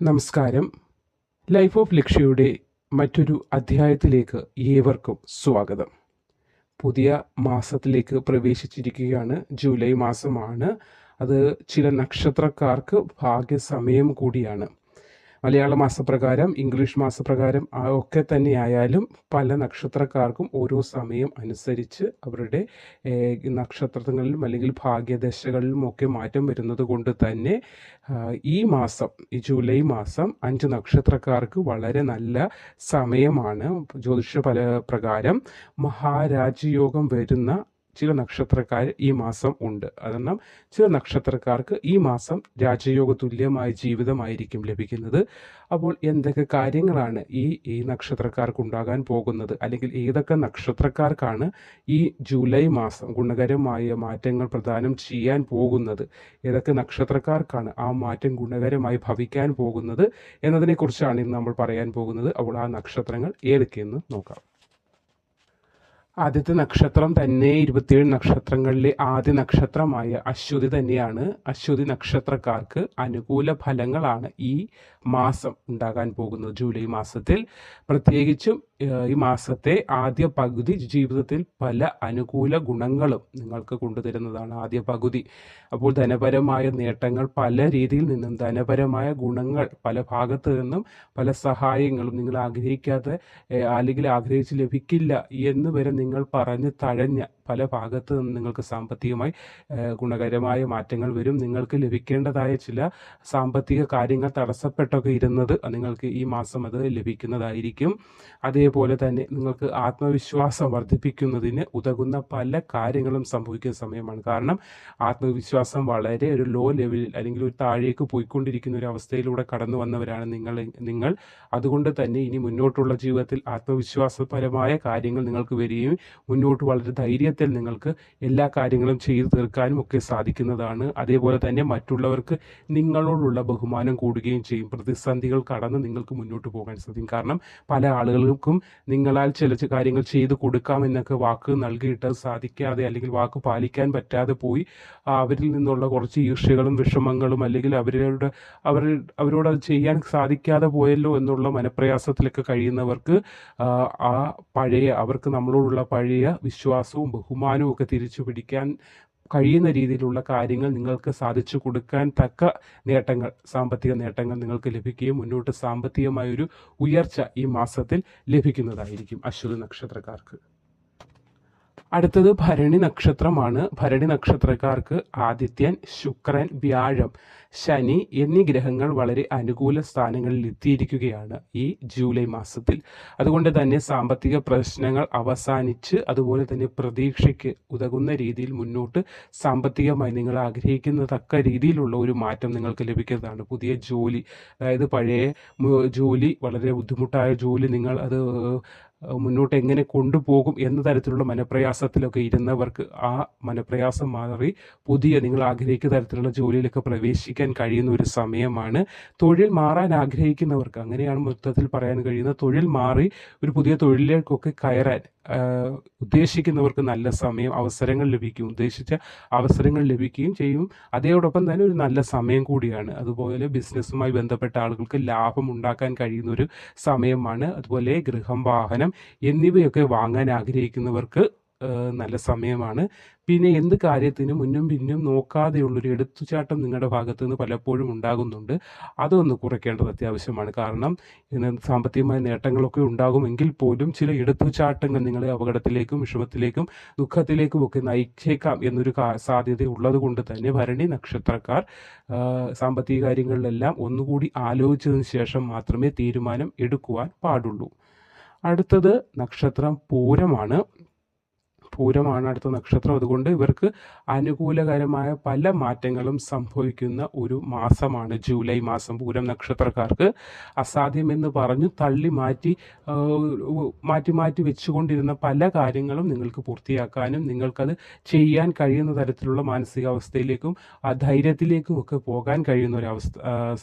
നമസ്കാരം. Life of ലക്ഷ്യയുടെ മറ്റൊരു അധ്യായത്തിലേക്ക് ഏവർക്കും സ്വാഗതം. പുതിയ മാസത്തിലേക്ക് പ്രവേശിച്ചിരിക്കുകയാണ്. ജൂലൈ മാസമാണ്. അത് ചില നക്ഷത്രക്കാർക്ക് ഭാഗ്യസമയം കൂടിയാണ്. മലയാള മാസപ്രകാരം, ഇംഗ്ലീഷ് മാസപ്രകാരം ഒക്കെ തന്നെയായാലും പല നക്ഷത്രക്കാർക്കും ഓരോ സമയം അനുസരിച്ച് അവരുടെ നക്ഷത്രങ്ങളിലും അല്ലെങ്കിൽ ഭാഗ്യദശകളിലും ഒക്കെ മാറ്റം വരുന്നത് കൊണ്ട് തന്നെ ഈ മാസം, ഈ ജൂലൈ മാസം 5 നക്ഷത്രക്കാർക്ക് വളരെ നല്ല സമയമാണ്. ജ്യോതിഷ പ്രകാരം മഹാരാജയോഗം വരുന്ന ചില നക്ഷത്രക്കാർ ഈ മാസം ഉണ്ട്. കാരണം ചില നക്ഷത്രക്കാർക്ക് ഈ മാസം രാജയോഗ തുല്യമായ ജീവിതമായിരിക്കും ലഭിക്കുന്നത്. അപ്പോൾ എന്തൊക്കെ കാര്യങ്ങളാണ് ഈ നക്ഷത്രക്കാർക്ക് ഉണ്ടാകാൻ പോകുന്നത്, അല്ലെങ്കിൽ ഏതൊക്കെ നക്ഷത്രക്കാർക്കാണ് ഈ ജൂലൈ മാസം ഗുണകരമായ മാറ്റങ്ങൾ പ്രദാനം ചെയ്യാൻ പോകുന്നത്, ഏതൊക്കെ നക്ഷത്രക്കാർക്കാണ് ആ മാറ്റം ഗുണകരമായി ഭവിക്കാൻ പോകുന്നത് എന്നതിനെക്കുറിച്ചാണ് ഇന്ന് നമ്മൾ പറയാൻ പോകുന്നത്. അപ്പോൾ ആ നക്ഷത്രങ്ങൾ ഏതൊക്കെയെന്ന് നോക്കാം. ആദ്യത്തെ നക്ഷത്രം തന്നെ 27 നക്ഷത്രങ്ങളിലെ ആദ്യ നക്ഷത്രമായ അശ്വതി തന്നെയാണ്. അശ്വതി നക്ഷത്രക്കാർക്ക് അനുകൂല ഫലങ്ങളാണ് ഈ മാസം ഉണ്ടാകാൻ പോകുന്നത്. ജൂലൈ മാസത്തിൽ പ്രത്യേകിച്ചും ഈ മാസത്തെ ആദ്യ പകുതി ജീവിതത്തിൽ പല അനുകൂല ഗുണങ്ങളും നിങ്ങൾക്ക് കൊണ്ടുതരുന്നതാണ് ആദ്യ പകുതി. അപ്പോൾ ധനപരമായ നേട്ടങ്ങൾ, പല രീതിയിൽ നിന്നും ധനപരമായ ഗുണങ്ങൾ, പല ഭാഗത്തു നിന്നും പല സഹായങ്ങളും നിങ്ങൾ ആഗ്രഹിക്കാതെ അല്ലെങ്കിൽ ആഗ്രഹിച്ച് ലഭിക്കില്ല എന്ന് വരെ നിങ്ങൾ പറഞ്ഞ് തഴഞ്ഞ പല ഭാഗത്ത് നിന്ന് നിങ്ങൾക്ക് സാമ്പത്തികമായി ഗുണകരമായ മാറ്റങ്ങൾ വരും. നിങ്ങൾക്ക് ലഭിക്കേണ്ടതായ ചില സാമ്പത്തിക കാര്യങ്ങൾ തടസ്സപ്പെട്ടൊക്കെ ഇരുന്നത് നിങ്ങൾക്ക് ഈ മാസം അത് ലഭിക്കുന്നതായിരിക്കും. അതേപോലെ തന്നെ നിങ്ങൾക്ക് ആത്മവിശ്വാസം വർദ്ധിപ്പിക്കുന്നതിന് ഉതകുന്ന പല കാര്യങ്ങളും സംഭവിക്കുന്ന സമയമാണ്. കാരണം ആത്മവിശ്വാസം വളരെ ഒരു ലോ ലെവലിൽ അല്ലെങ്കിൽ ഒരു താഴേക്ക് പോയിക്കൊണ്ടിരിക്കുന്ന ഒരു അവസ്ഥയിലൂടെ കടന്നു വന്നവരാണ് നിങ്ങൾ. അതുകൊണ്ട് തന്നെ ഇനി മുന്നോട്ടുള്ള ജീവിതത്തിൽ ആത്മവിശ്വാസപരമായ കാര്യങ്ങൾ നിങ്ങൾക്ക് വരികയും മുന്നോട്ട് വളരെ ധൈര്യത്തിൽ നിങ്ങൾക്ക് എല്ലാ കാര്യങ്ങളും ചെയ്തു തീർക്കാനും ഒക്കെ സാധിക്കുന്നതാണ്. അതേപോലെ തന്നെ മറ്റുള്ളവർക്ക് നിങ്ങളോടുള്ള ബഹുമാനം കൂടുകയും ചെയ്യും. പ്രതിസന്ധികൾ കടന്ന് നിങ്ങൾക്ക് മുന്നോട്ട് പോകാൻ സാധിക്കും. കാരണം പല ആളുകൾക്കും നിങ്ങളാൽ ചില കാര്യങ്ങൾ ചെയ്തു കൊടുക്കാമെന്നൊക്കെ വാക്ക് നൽകിയിട്ട് സാധിക്കാതെ അല്ലെങ്കിൽ വാക്ക് പാലിക്കാൻ പറ്റാതെ പോയി അവരിൽ നിന്നുള്ള കുറച്ച് ഈർഷ്യകളും വിഷമങ്ങളും അല്ലെങ്കിൽ അവരോട് അത് ചെയ്യാൻ സാധിക്കാതെ പോയല്ലോ എന്നുള്ള മനപ്രയാസത്തിലൊക്കെ കഴിയുന്നവർക്ക് അവർക്ക് നമ്മളോടുള്ള പഴയ വിശ്വാസവും ബഹുമാനവും ഒക്കെ തിരിച്ചു പിടിക്കാൻ കഴിയുന്ന രീതിയിലുള്ള കാര്യങ്ങൾ നിങ്ങൾക്ക് സാധിച്ചു കൊടുക്കാൻ തക്ക നേട്ടങ്ങൾ, സാമ്പത്തിക നേട്ടങ്ങൾ നിങ്ങൾക്ക് ലഭിക്കുകയും മുന്നോട്ട് സാമ്പത്തികമായൊരു ഉയർച്ച ഈ മാസത്തിൽ ലഭിക്കുന്നതായിരിക്കും അശ്വതി നക്ഷത്രക്കാർക്ക്. അടുത്തത് ഭരണി നക്ഷത്രമാണ്. ഭരണി നക്ഷത്രക്കാർക്ക് ആദിത്യൻ, ശുക്രൻ, വ്യാഴം, ശനി എന്നീ ഗ്രഹങ്ങൾ വളരെ അനുകൂല സ്ഥാനങ്ങളിൽ എത്തിയിരിക്കുകയാണ് ഈ ജൂലൈ മാസത്തിൽ. അതുകൊണ്ട് തന്നെ സാമ്പത്തിക പ്രശ്നങ്ങൾ അവസാനിച്ച് അതുപോലെ തന്നെ പ്രതീക്ഷയ്ക്ക് ഉതകുന്ന രീതിയിൽ മുന്നോട്ട് സാമ്പത്തികമായി നിങ്ങൾ ആഗ്രഹിക്കുന്ന തക്ക രീതിയിലുള്ള ഒരു മാറ്റം നിങ്ങൾക്ക് ലഭിക്കുന്നതാണ്. പുതിയ ജോലി, അതായത് പഴയ ജോലി, വളരെ ബുദ്ധിമുട്ടായ ജോലി, നിങ്ങൾ അത് മുന്നോട്ട് എങ്ങനെ കൊണ്ടുപോകും എന്ന തരത്തിലുള്ള മനപ്രയാസത്തിലൊക്കെ ഇരുന്നവർക്ക് ആ മനപ്രയാസം മാറി പുതിയ നിങ്ങൾ ആഗ്രഹിക്കുന്ന തരത്തിലുള്ള ജോലിയിലൊക്കെ പ്രവേശിക്കാൻ കഴിയുന്ന ഒരു സമയമാണ്. തൊഴിൽ മാറാൻ ആഗ്രഹിക്കുന്നവർക്ക്, അങ്ങനെയാണ് മൊത്തത്തിൽ പറയാൻ കഴിയുന്നത്, തൊഴിൽ മാറി ഒരു പുതിയ തൊഴിലിലേക്കൊക്കെ കയറാൻ ഉദ്ദേശിക്കുന്നവർക്ക് നല്ല സമയം, അവസരങ്ങൾ ലഭിക്കും, ഉദ്ദേശിച്ച അവസരങ്ങൾ ലഭിക്കുകയും ചെയ്യും. അതോടൊപ്പം തന്നെ ഒരു നല്ല സമയം കൂടിയാണ്. അതുപോലെ ബിസിനസ്സുമായി ബന്ധപ്പെട്ട ആളുകൾക്ക് ലാഭം ഉണ്ടാക്കാൻ കഴിയുന്ന ഒരു സമയമാണ്. അതുപോലെ ഗൃഹം, വാഹനം എന്നിവയൊക്കെ വാങ്ങാൻ ആഗ്രഹിക്കുന്നവർക്ക് നല്ല സമയമാണ്. പിന്നെ എന്ത് കാര്യത്തിനും മുന്നും പിന്നും നോക്കാതെയുള്ളൊരു എടുത്തുചാട്ടം നിങ്ങളുടെ ഭാഗത്ത് നിന്ന് പലപ്പോഴും ഉണ്ടാകുന്നുണ്ട്. അതൊന്ന് കുറയ്ക്കേണ്ടത് അത്യാവശ്യമാണ്. കാരണം സാമ്പത്തികമായ നേട്ടങ്ങളൊക്കെ ഉണ്ടാകുമെങ്കിൽ പോലും ചില എടുത്തുചാട്ടങ്ങൾ നിങ്ങളെ അപകടത്തിലേക്കും വിഷമത്തിലേക്കും ദുഃഖത്തിലേക്കും ഒക്കെ നയിച്ചേക്കാം എന്നൊരു സാധ്യത ഉള്ളത് കൊണ്ട് തന്നെ ഭരണി നക്ഷത്രക്കാർ സാമ്പത്തിക കാര്യങ്ങളിലെല്ലാം ഒന്നുകൂടി ആലോചിച്ചതിന് ശേഷം മാത്രമേ തീരുമാനം എടുക്കുവാൻ പാടുള്ളൂ. അടുത്തത് നക്ഷത്രം പൂരമാണ് അടുത്ത നക്ഷത്രം. അതുകൊണ്ട് ഇവർക്ക് അനുകൂലകരമായ പല മാറ്റങ്ങളും സംഭവിക്കുന്ന ഒരു മാസമാണ് ജൂലൈ മാസം. പൂരം നക്ഷത്രക്കാർക്ക് അസാധ്യമെന്ന് പറഞ്ഞു തള്ളി മാറ്റി വെച്ചുകൊണ്ടിരുന്ന പല കാര്യങ്ങളും നിങ്ങൾക്ക് പൂർത്തിയാക്കാനും നിങ്ങൾക്കത് ചെയ്യാൻ കഴിയുന്ന തരത്തിലുള്ള മാനസികാവസ്ഥയിലേക്കും ധൈര്യത്തിലേക്കും ഒക്കെ പോകാൻ കഴിയുന്ന ഒരു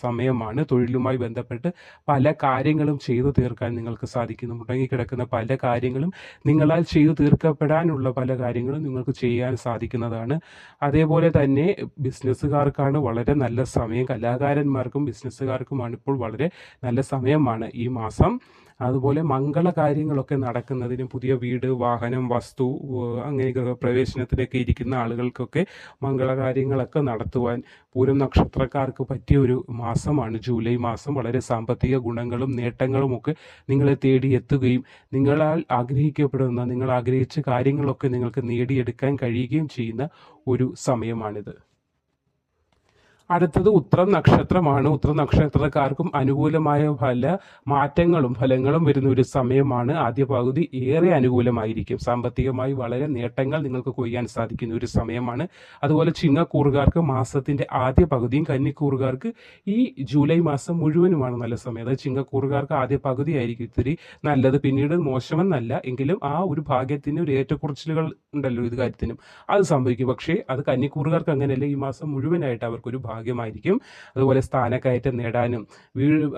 സമയമാണ്. തൊഴിലുമായി ബന്ധപ്പെട്ട് പല കാര്യങ്ങളും ചെയ്തു തീർക്കാൻ നിങ്ങൾക്ക് സാധിക്കുന്നു. മുടങ്ങിക്കിടക്കുന്ന പല കാര്യങ്ങളും നിങ്ങളാൽ ചെയ്തു തീർക്കപ്പെടാനുള്ള രീതിയിലുള്ള പല കാര്യങ്ങളും നിങ്ങൾക്ക് ചെയ്യാൻ സാധിക്കുന്നതാണ്. അതേപോലെ തന്നെ ബിസിനസ്സുകാർക്കാണ് വളരെ നല്ല സമയം. കലാകാരന്മാർക്കും ബിസിനസ്സുകാർക്കുമാണ് ഇപ്പോൾ വളരെ നല്ല സമയമാണ് ഈ മാസം. അതുപോലെ മംഗള കാര്യങ്ങളൊക്കെ നടക്കുന്നതിനും പുതിയ വീട്, വാഹനം, വസ്തു, അങ്ങനെ ഗൃഹപ്രവേശനത്തിനൊക്കെ ഇരിക്കുന്ന ആളുകൾക്കൊക്കെ മംഗളകാര്യങ്ങളൊക്കെ നടത്തുവാൻ പൂരം നക്ഷത്രക്കാർക്ക് പറ്റിയ ഒരു മാസമാണ് ജൂലൈ മാസം. വളരെ സാമ്പത്തിക ഗുണങ്ങളും നേട്ടങ്ങളുമൊക്കെ നിങ്ങളെ തേടി എത്തുകയും നിങ്ങളാൽ ആഗ്രഹിക്കപ്പെടുന്ന, നിങ്ങൾ ആഗ്രഹിച്ച കാര്യങ്ങളൊക്കെ നിങ്ങൾക്ക് നേടിയെടുക്കാൻ കഴിയുകയും ചെയ്യുന്ന ഒരു സമയമാണിത്. അടുത്തത് ഉത്രം നക്ഷത്രമാണ്. ഉത്രം നക്ഷത്രക്കാർക്കും അനുകൂലമായ പല മാറ്റങ്ങളും ഫലങ്ങളും വരുന്ന ഒരു സമയമാണ്. ആദ്യ പകുതി ഏറെ അനുകൂലമായിരിക്കും. സാമ്പത്തികമായി വളരെ നേട്ടങ്ങൾ നിങ്ങൾക്ക് കൊയ്യാൻ സാധിക്കുന്ന ഒരു സമയമാണ്. അതുപോലെ ചിങ്ങക്കൂറുകാർക്ക് മാസത്തിന്റെ ആദ്യ പകുതിയും, കന്നിക്കൂറുകാർക്ക് ഈ ജൂലൈ മാസം മുഴുവനുമാണ് നല്ല സമയം. അതായത് ചിങ്ങക്കൂറുകാർക്ക് ആദ്യ പകുതി ആയിരിക്കും ഇത്തിരി നല്ലത്, പിന്നീട് മോശമെന്നല്ല, എങ്കിലും ആ ഒരു ഭാഗ്യത്തിന് ഒരു ഏറ്റക്കുറച്ചിലുകൾ ഉണ്ടല്ലോ ഇത് കാര്യത്തിനും, അത് സംഭവിക്കും. പക്ഷേ അത് കന്നിക്കൂറുകാർക്ക് അങ്ങനെയല്ല, ഈ മാസം മുഴുവനായിട്ട് അവർക്കൊരു ഭാഗ്യമായിരിക്കും. അതുപോലെ സ്ഥാനക്കയറ്റം നേടാനും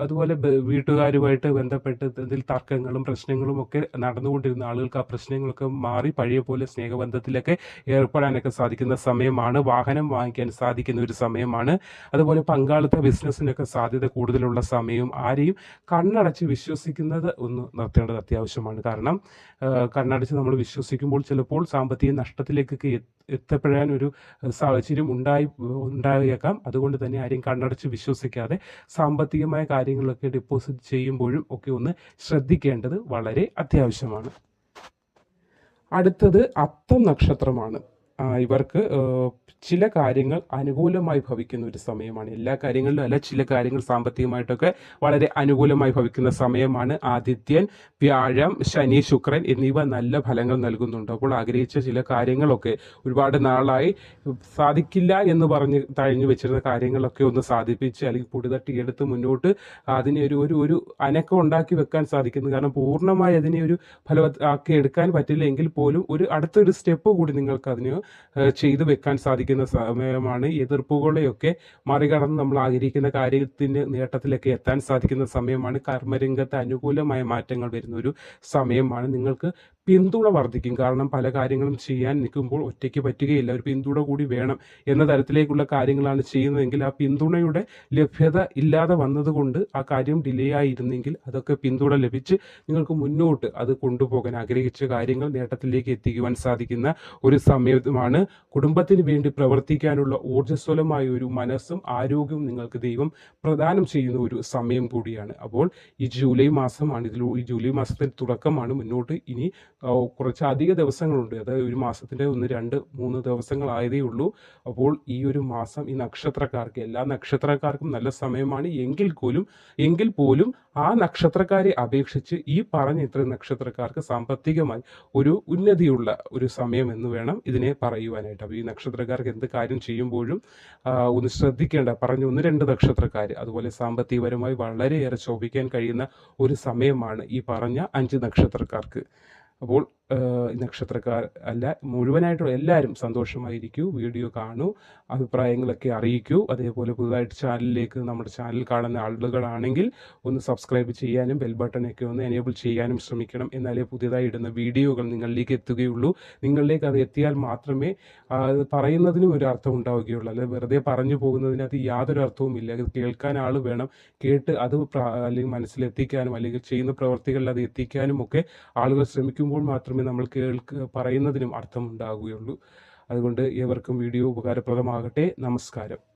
അതുപോലെ വീട്ടുകാരുമായിട്ട് ബന്ധപ്പെട്ട് ഇതിൽ തർക്കങ്ങളും പ്രശ്നങ്ങളും ഒക്കെ നടന്നുകൊണ്ടിരുന്ന ആളുകൾക്ക് ആ പ്രശ്നങ്ങളൊക്കെ മാറി പഴയ പോലെ സ്നേഹബന്ധത്തിലൊക്കെ ഏർപ്പെടാനൊക്കെ സാധിക്കുന്ന സമയമാണ്. വാഹനം വാങ്ങിക്കാൻ സാധിക്കുന്ന ഒരു സമയമാണ്. അതുപോലെ പങ്കാളിത്ത ബിസിനസ്സിനൊക്കെ സാധ്യത കൂടുതലുള്ള സമയവും. ആരെയും കണ്ണടച്ച് വിശ്വസിക്കുന്നത് ഒന്ന് നിർത്തേണ്ടത് അത്യാവശ്യമാണ്. കാരണം കണ്ണടച്ച് നമ്മൾ വിശ്വസിക്കുമ്പോൾ ചിലപ്പോൾ സാമ്പത്തിക നഷ്ടത്തിലേക്കൊക്കെ എത്തപ്പെടാൻ ഒരു സാഹചര്യം ഉണ്ടായേക്കാം. അതുകൊണ്ട് തന്നെ ആരെയും കണ്ണടച്ച് വിശ്വസിക്കാതെ സാമ്പത്തികമായ കാര്യങ്ങളൊക്കെ ഡെപ്പോസിറ്റ് ചെയ്യുമ്പോഴും ഒക്കെ ഒന്ന് ശ്രദ്ധിക്കേണ്ടത് വളരെ അത്യാവശ്യമാണ്. അടുത്തത് അത്തം നക്ഷത്രമാണ്. ഇവർക്ക് ചില കാര്യങ്ങൾ അനുകൂലമായി ഭവിക്കുന്ന ഒരു സമയമാണ്. എല്ലാ കാര്യങ്ങളിലും അല്ല, ചില കാര്യങ്ങൾ സാമ്പത്തികമായിട്ടൊക്കെ വളരെ അനുകൂലമായി ഭവിക്കുന്ന സമയമാണ്. ആദിത്യൻ, വ്യാഴം, ശനി, ശുക്രൻ എന്നിവ നല്ല ഫലങ്ങൾ നൽകുന്നുണ്ട്. അപ്പോൾ ആഗ്രഹിച്ച ചില കാര്യങ്ങളൊക്കെ ഒരുപാട് നാളായി സാധിക്കില്ല എന്ന് പറഞ്ഞ് തഴഞ്ഞു വെച്ചിരുന്ന കാര്യങ്ങളൊക്കെ ഒന്ന് സാധിപ്പിച്ച് അല്ലെങ്കിൽ പൊടിതട്ടിയെടുത്ത് മുന്നോട്ട് അതിനെ ഒരു അനക്കം ഉണ്ടാക്കി വെക്കാൻ സാധിക്കുന്നു. കാരണം പൂർണ്ണമായി അതിനെ ഒരു ഫലവത്താക്കി എടുക്കാൻ പറ്റില്ല എങ്കിൽ പോലും ഒരു അടുത്തൊരു സ്റ്റെപ്പ് കൂടി നിങ്ങൾക്ക് അതിന് ചെയ്തു വെക്കാൻ സാധിക്കുന്ന സമയമാണ്. എതിർപ്പുകളെയൊക്കെ മറികടന്ന് നമ്മൾ ആഗ്രഹിക്കുന്ന കാര്യത്തിന് നേട്ടത്തിലൊക്കെ എത്താൻ സാധിക്കുന്ന സമയമാണ്. കർമ്മരംഗത്ത് അനുകൂലമായ മാറ്റങ്ങൾ വരുന്ന ഒരു സമയമാണ്. നിങ്ങൾക്ക് പിന്തുണ വർദ്ധിക്കും. കാരണം പല കാര്യങ്ങളും ചെയ്യാൻ നിൽക്കുമ്പോൾ ഒറ്റയ്ക്ക് പറ്റുകയില്ല, ഒരു പിന്തുണ കൂടി വേണം എന്ന തരത്തിലേക്കുള്ള കാര്യങ്ങളാണ് ചെയ്യുന്നതെങ്കിൽ ആ പിന്തുണയുടെ ലഭ്യത ഇല്ലാതെ വന്നതുകൊണ്ട് ആ കാര്യം ഡിലേ ആയിരുന്നെങ്കിൽ അതൊക്കെ പിന്തുണ ലഭിച്ച് നിങ്ങൾക്ക് മുന്നോട്ട് അത് കൊണ്ടുപോകാൻ, ആഗ്രഹിച്ച കാര്യങ്ങൾ നേട്ടത്തിലേക്ക് എത്തിക്കുവാൻ സാധിക്കുന്ന ഒരു സമയമാണ്. കുടുംബത്തിന് വേണ്ടി പ്രവർത്തിക്കാനുള്ള ഊർജ്ജസ്വലമായ ഒരു മനസ്സും ആരോഗ്യവും നിങ്ങൾക്ക് ദൈവം പ്രദാനം ചെയ്യുന്ന ഒരു സമയം കൂടിയാണ്. അപ്പോൾ ഈ ജൂലൈ മാസമാണ്, ഈ ജൂലൈ മാസത്തിന്റെ തുടക്കമാണ്. മുന്നോട്ട് ഇനി കുറച്ച് അധിക ദിവസങ്ങളുണ്ട്. അതായത് ഒരു മാസത്തിന്റെ 1, 2, 3 ദിവസങ്ങളായതേ ഉള്ളൂ. അപ്പോൾ ഈ ഒരു മാസം ഈ നക്ഷത്രക്കാർക്ക്, എല്ലാ നക്ഷത്രക്കാർക്കും നല്ല സമയമാണ്. എങ്കിൽ പോലും ആ നക്ഷത്രക്കാരെ അപേക്ഷിച്ച് ഈ പറഞ്ഞ ഇത്രയും നക്ഷത്രക്കാർക്ക് സാമ്പത്തികമായി ഒരു ഉന്നതിയുള്ള ഒരു സമയം എന്ന് വേണം ഇതിനെ പറയുവാനായിട്ട്. അപ്പോൾ ഈ നക്ഷത്രക്കാർക്ക് എന്ത് കാര്യം ചെയ്യുമ്പോഴും ഒന്ന് ശ്രദ്ധിക്കേണ്ട പറഞ്ഞ 1, 2 നക്ഷത്രക്കാർ അതുപോലെ സാമ്പത്തികപരമായി വളരെയേറെ ശോഭിക്കാൻ കഴിയുന്ന ഒരു സമയമാണ് ഈ പറഞ്ഞ 5 നക്ഷത്രക്കാർക്ക്. അപ്പോൾ നക്ഷത്രക്കാർ അല്ല, മുഴുവനായിട്ടുള്ള എല്ലാവരും സന്തോഷമായിരിക്കൂ, വീഡിയോ കാണൂ, അഭിപ്രായങ്ങളൊക്കെ അറിയിക്കൂ. അതേപോലെ പുതുതായിട്ട് നമ്മുടെ ചാനൽ കാണുന്ന ആളുകളാണെങ്കിൽ ഒന്ന് സബ്സ്ക്രൈബ് ചെയ്യാനും ബെൽ ബട്ടണൊക്കെ ഒന്ന് എനേബിൾ ചെയ്യാനും ശ്രമിക്കണം. എന്നാലേ പുതിയതായി ഇടുന്ന വീഡിയോകൾ നിങ്ങളിലേക്ക് എത്തുകയുള്ളൂ. നിങ്ങളിലേക്ക് അത് എത്തിയാൽ മാത്രമേ പറയുന്നതിനും ഒരു അർത്ഥം ഉണ്ടാവുകയുള്ളൂ. അല്ലെ വെറുതെ പറഞ്ഞു പോകുന്നതിനകത്ത് യാതൊരു അർത്ഥവുമില്ല. അത് കേൾക്കാൻ ആൾ വേണം. കേട്ട് അത് അല്ലെങ്കിൽ മനസ്സിലെത്തിക്കാനും അല്ലെങ്കിൽ ചെയ്യുന്ന പ്രവർത്തികളിൽ അത് എത്തിക്കാനും ഒക്കെ ആളുകൾ ശ്രമിക്കുമ്പോൾ മാത്രമേ നമ്മൾ പറയുന്നതിനും അർത്ഥമുണ്ടാകുകയുള്ളൂ. അതുകൊണ്ട് ഏവർക്കും വീഡിയോ ഉപകാരപ്രദമാകട്ടെ. നമസ്കാരം.